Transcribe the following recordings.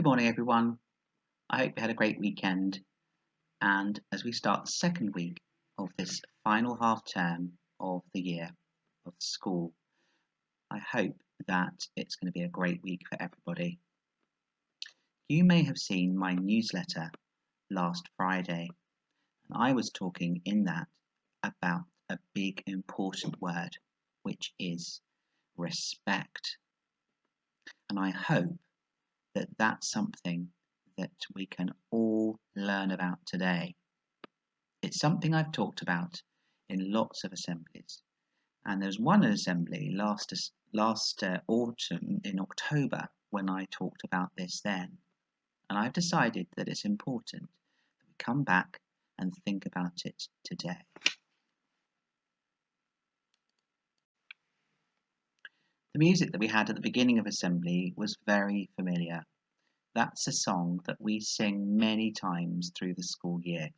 Good morning, everyone. I hope you had a great weekend. And as we start the second week of this final half term of the year of school, I hope that it's going to be a great week for everybody. You may have seen my newsletter last Friday, and I was talking in that about a big important word, which is respect. And I hope that that's something that we can all learn about today. It's something I've talked about in lots of assemblies, and there's one assembly last autumn in October when I talked about this then, and I've decided that it's important that we come back and think about it today. The music that we had at the beginning of assembly was very familiar. That's a song that we sing many times through the school year.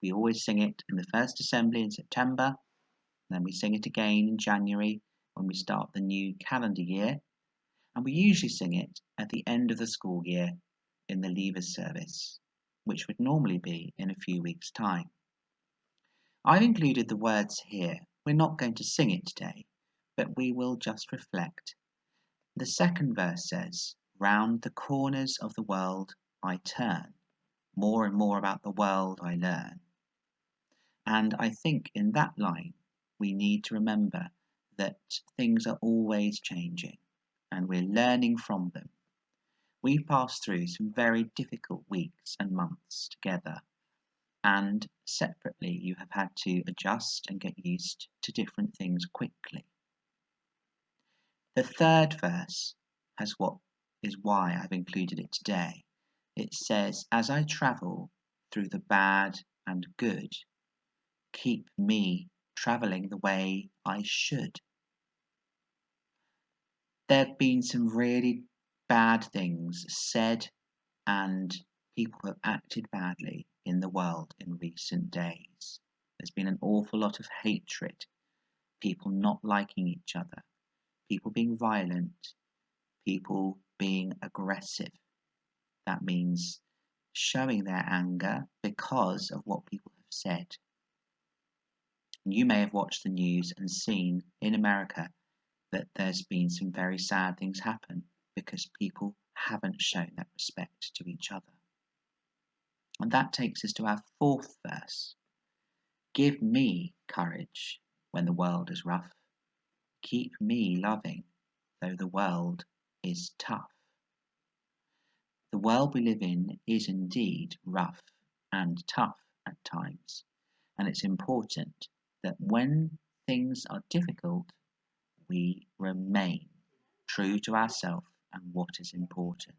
We always sing it in the first assembly in September, then we sing it again in January when we start the new calendar year, and we usually sing it at the end of the school year in the Leavers service, which would normally be in a few weeks' time. I've included the words here. We're not going to sing it today, but we will just reflect. The second verse says, "Round the corners of the world I turn, more and more about the world I learn." And I think in that line, we need to remember that things are always changing and we're learning from them. We've passed through some very difficult weeks and months together, and separately you have had to adjust and get used to different things quickly. The third verse has what is why I've included it today. It says, "As I travel through the bad and good, keep me travelling the way I should." There have been some really bad things said and people have acted badly in the world in recent days. There's been an awful lot of hatred, people not liking each other, people being violent, people being aggressive. That means showing their anger because of what people have said. You may have watched the news and seen in America that there's been some very sad things happen because people haven't shown that respect to each other. And that takes us to our fourth verse. "Give me courage when the world is rough. Keep me loving though the world is tough." The world we live in is indeed rough and tough at times, and it's important that when things are difficult, we remain true to ourselves and what is important.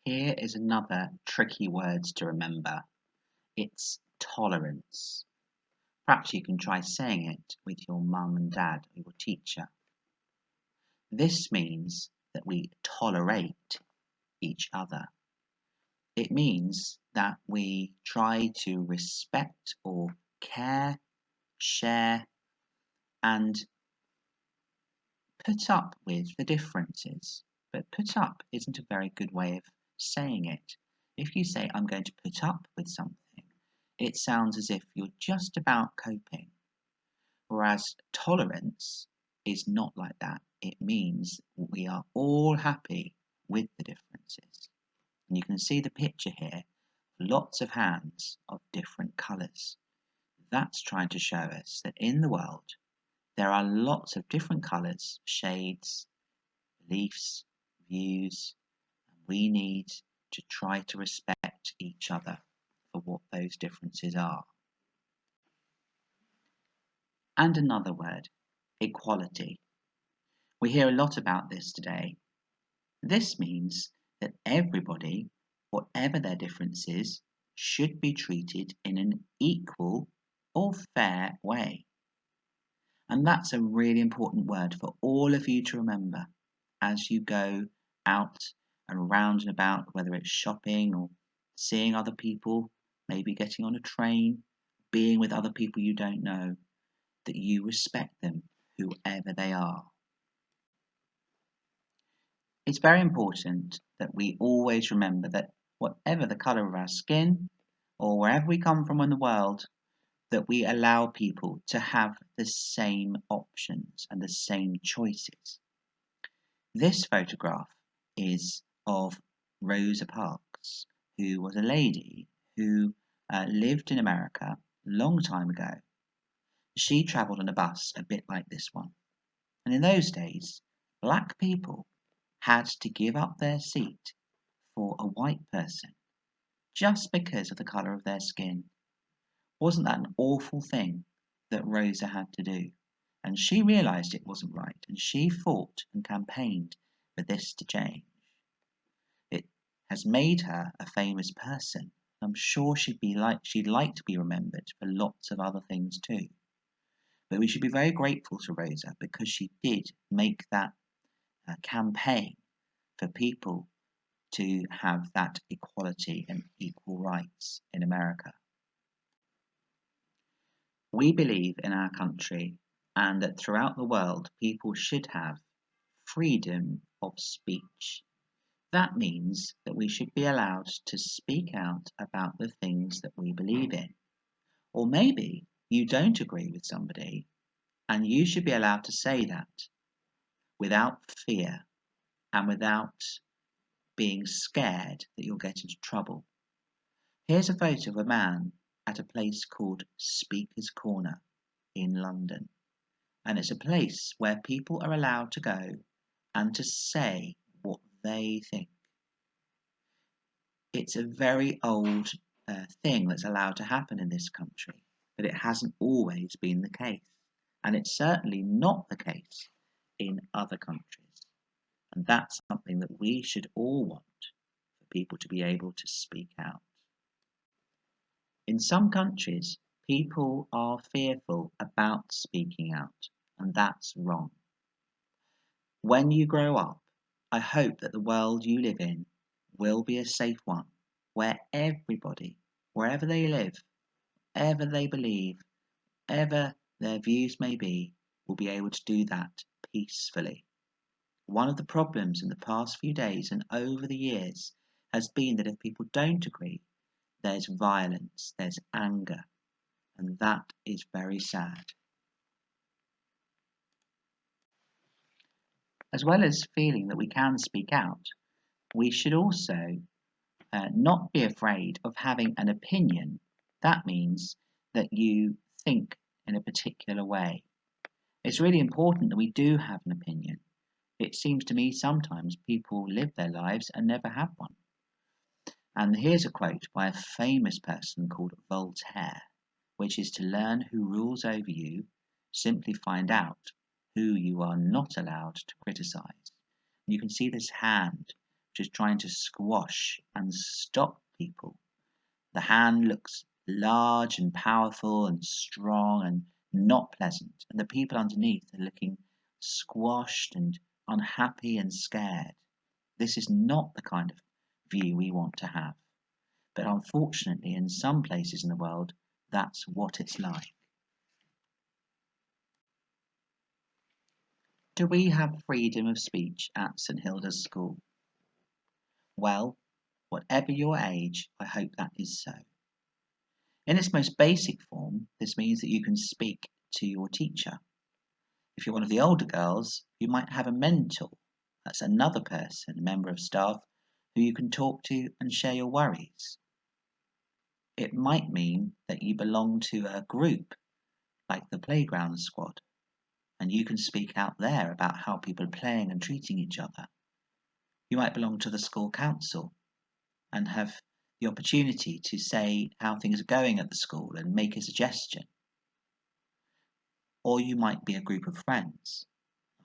Here is another tricky word to remember. It's tolerance. Perhaps you can try saying it with your mum and dad or your teacher. This means that we tolerate each other. It means that we try to respect or care, share, and put up with the differences. But put up isn't a very good way of saying it. If you say, "I'm going to put up with something," it sounds as if you're just about coping. Whereas tolerance is not like that. It means we are all happy with the differences. And you can see the picture here, lots of hands of different colours. That's trying to show us that in the world there are lots of different colours, shades, beliefs, views, and we need to try to respect each other for what those differences are. And another word, equality. We hear a lot about this today. This means that everybody, whatever their differences, should be treated in an equal or fair way. And that's a really important word for all of you to remember as you go out and around and about, whether it's shopping or seeing other people, maybe getting on a train, being with other people you don't know, that you respect them, whoever they are. It's very important that we always remember that whatever the colour of our skin or wherever we come from in the world, that we allow people to have the same options and the same choices. This photograph is of Rosa Parks, who was a lady who lived in America a long time ago. She travelled on a bus a bit like this one. And in those days, black people had to give up their seat for a white person just because of the colour of their skin. Wasn't that an awful thing that Rosa had to do? And she realised it wasn't right, and she fought and campaigned for this to change. It has made her a famous person. I'm sure she'd like to be remembered for lots of other things too. But we should be very grateful to Rosa because she did make that campaign for people to have that equality and equal rights in America. We believe in our country and that throughout the world people should have freedom of speech. That means that we should be allowed to speak out about the things that we believe in. Or maybe you don't agree with somebody and you should be allowed to say that without fear and without being scared that you'll get into trouble. Here's a photo of a man at a place called Speaker's Corner in London. And it's a place where people are allowed to go and to say what they think. It's a very old thing that's allowed to happen in this country, but it hasn't always been the case. And it's certainly not the case in other countries. And that's something that we should all want, for people to be able to speak out. In some countries, people are fearful about speaking out, and that's wrong. When you grow up, I hope that the world you live in will be a safe one, where everybody, wherever they live, whatever they believe, whatever their views may be, will be able to do that peacefully. One of the problems in the past few days and over the years has been that if people don't agree, there's violence, there's anger, and that is very sad. As well as feeling that we can speak out, we should also not be afraid of having an opinion. That means that you think in a particular way. It's really important that we do have an opinion. It seems to me sometimes people live their lives and never have one. And here's a quote by a famous person called Voltaire, which is to learn who rules over you, simply find out who you are not allowed to criticise. You can see this hand which is trying to squash and stop people. The hand looks large and powerful and strong and not pleasant, and the people underneath are looking squashed and unhappy and scared. This is not the kind of view we want to have. But unfortunately, in some places in the world, that's what it's like. Do we have freedom of speech at St Hilda's School? Well, whatever your age, I hope that is so. In its most basic form, this means that you can speak to your teacher. If you're one of the older girls, you might have a mentor. That's another person, a member of staff, who you can talk to and share your worries. It might mean that you belong to a group, like the playground squad, and you can speak out there about how people are playing and treating each other. You might belong to the school council and have the opportunity to say how things are going at the school and make a suggestion. Or you might be a group of friends.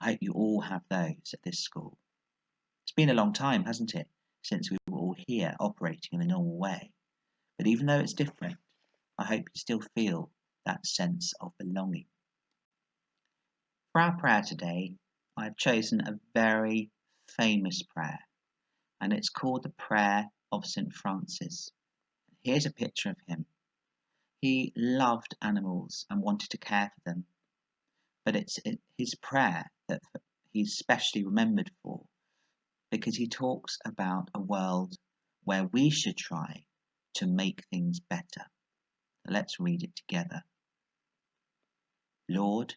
I hope you all have those at this school. It's been a long time, hasn't it, since we were all here operating in the normal way. But even though it's different, I hope you still feel that sense of belonging. For our prayer today, I've chosen a very famous prayer, and it's called the Prayer of St. Francis. Here's a picture of him. He loved animals and wanted to care for them, but it's his prayer that he's specially remembered for, because he talks about a world where we should try to make things better. Let's read it together. Lord,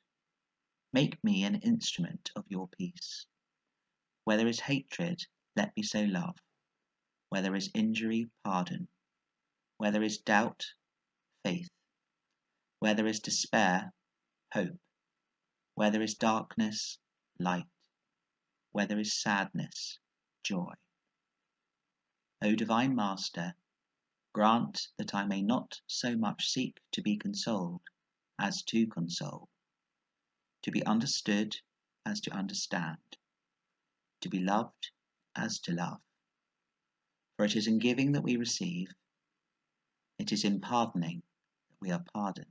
make me an instrument of your peace. Where there is hatred, let me sow love. Where there is injury, pardon. Where there is doubt, faith. Where there is despair, hope. Where there is darkness, light. Where there is sadness, joy. O Divine Master, grant that I may not so much seek to be consoled as to console, to be understood as to understand, to be loved as to love. For it is in giving that we receive, it is in pardoning that we are pardoned,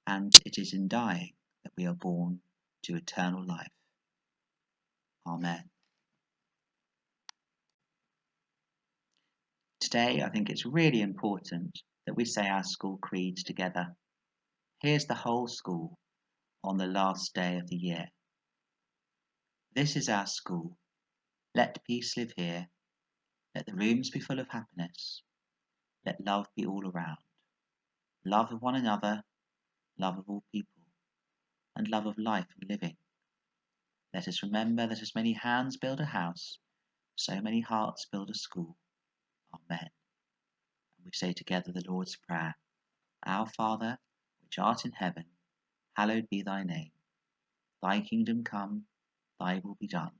and it is in dying that we are born to eternal life. Amen. Today, I think it's really important that we say our school creeds together. Here's the whole school on the last day of the year. This is our school. Let peace live here. Let the rooms be full of happiness. Let love be all around. Love of one another, love of all people, and love of life and living. Let us remember that as many hands build a house, so many hearts build a school. Amen. And we say together the Lord's Prayer. Our Father, which art in heaven, hallowed be thy name. Thy kingdom come, thy will be done,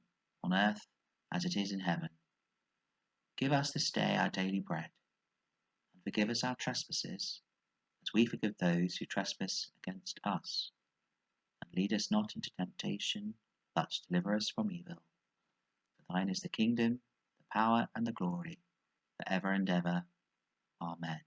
on earth as it is in heaven. Give us this day our daily bread, and forgive us our trespasses, as we forgive those who trespass against us. And lead us not into temptation, but deliver us from evil. For thine is the kingdom, the power, and the glory, for ever and ever. Amen.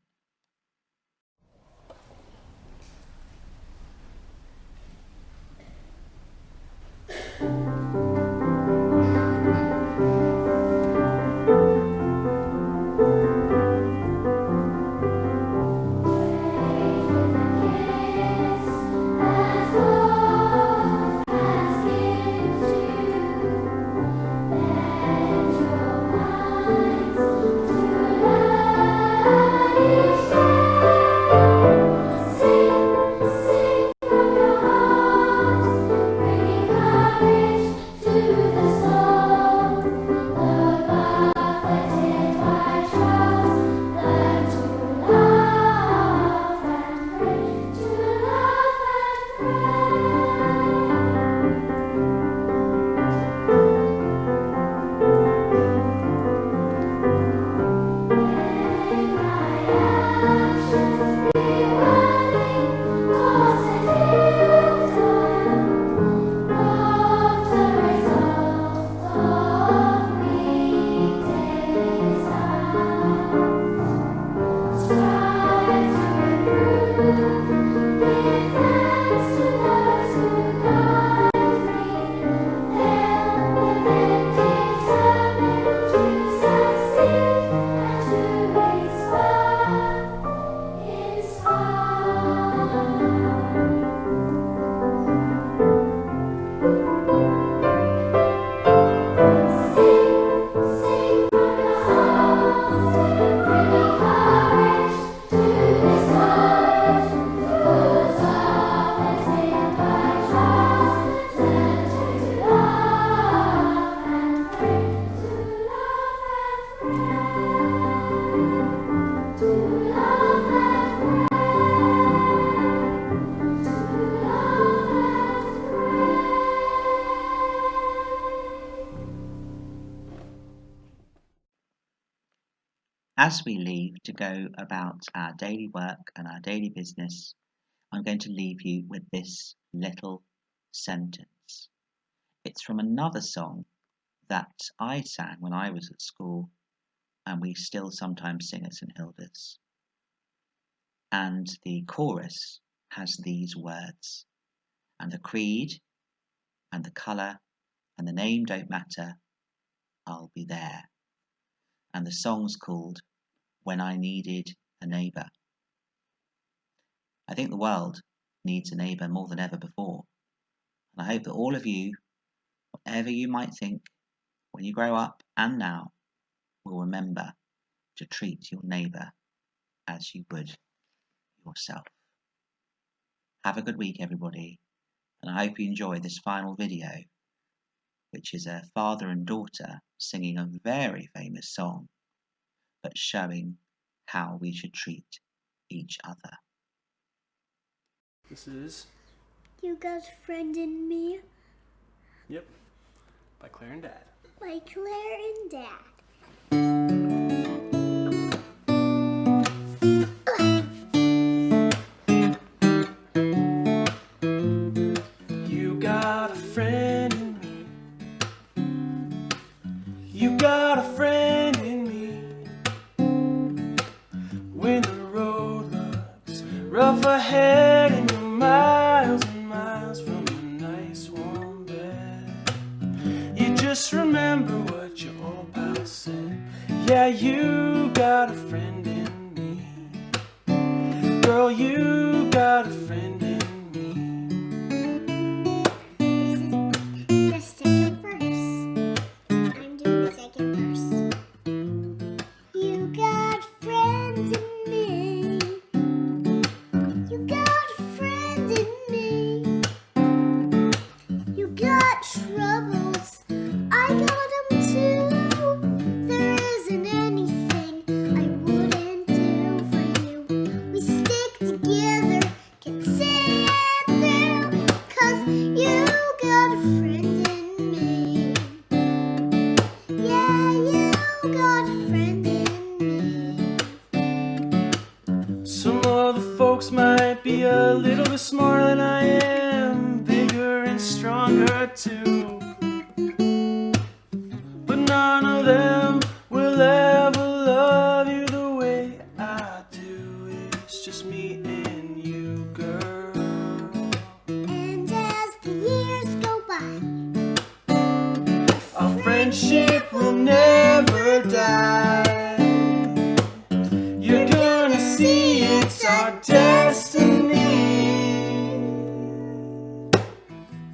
As we leave to go about our daily work and our daily business, I'm going to leave you with this little sentence. It's from another song that I sang when I was at school, and we still sometimes sing at St Hilda's. And the chorus has these words: and the creed and the colour and the name don't matter, I'll be there. And the song's called When I Needed a Neighbour. I think the world needs a neighbour more than ever before. And I hope that all of you, whatever you might think, when you grow up and now will remember to treat your neighbour as you would yourself. Have a good week, everybody, and I hope you enjoy this final video, which is a father and daughter singing a very famous song, but showing how we should treat each other. This is You Got a Friend in Me. Yep, by Claire and Dad. By Claire and Dad. You got a friend in me. You got a friend in me. When the road looks rough ahead and you're miles and miles from a nice warm bed, you just remember what your old pal said. Yeah, you got a friend in me. Girl, you got a friend in me. This is the second verse. I'm doing the second verse. You got friends in me. You got a friend in me. You got troubles. I got them too. There isn't anything I wouldn't do for you. We stick together, can see it through. 'Cause you got a friend in me. Yeah, you got a friend in me. Some other folks might be a little bit smarter than I am, bigger and stronger too, but none of them will ever love you the way I do. It's just me and you, girl. And as the years go by, Our friendship will never die. You're gonna see it's our destiny.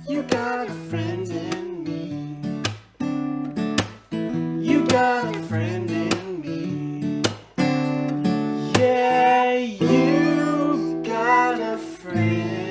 You got a friend in me. You got a friend in me. Yeah, you got a friend.